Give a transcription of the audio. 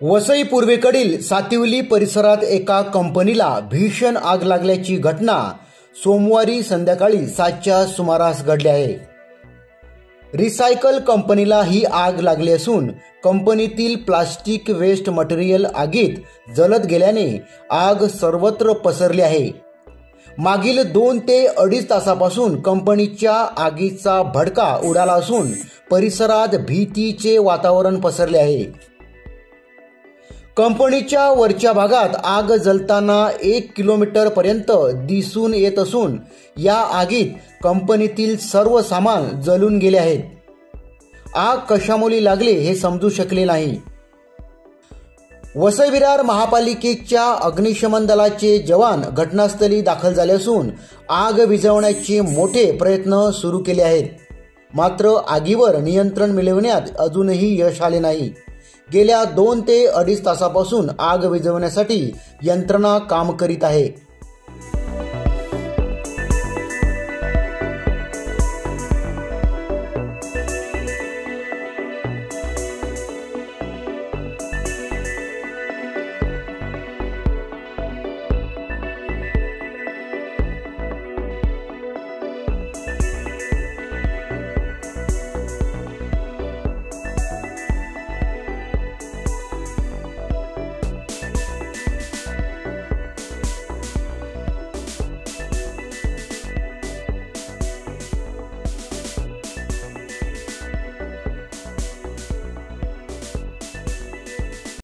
वसई पूर्वेकडील सातिवली परिसरात एका कंपनीला भीषण आग लागल्याची घटना सोमवारी संध्याकाळी 7च्या सुमारास घडली आहे। रिसायकल कंपनीला ही आग लागली असून कंपनीतील प्लास्टिक वेस्ट मटेरियल आगीत जलत गेल्याने आग सर्वत्र पसरली आहे। मागील 2 ते 2.5 तासापासून कंपनीच्या आगीचा भडका उडाला असून परिसरात भीतीचे वातावरण पसरले आहे। कंपनीच्या वरच्या भागात आग जलताना 1 किलोमीटर पर्यंत दिसून येत असून या आगीत कंपनीतील सर्व सामान जळून गेले आहेत। आग कशामुळे लागली हे समजू शकले नाही। वसई विरार महापालिकेच्या अग्निशमन दलाचे जवान घटनास्थळी दाखल झाले असून आग विझवण्याचे मोठे प्रयत्न सुरू केले आहेत, मात्र आगीवर नियंत्रण मिळवण्यात अजूनही यश आले नाही। गेल्या 2 ते 2.5 तासापासून आग विझवण्यासाठी यंत्रणा काम करीत आहे।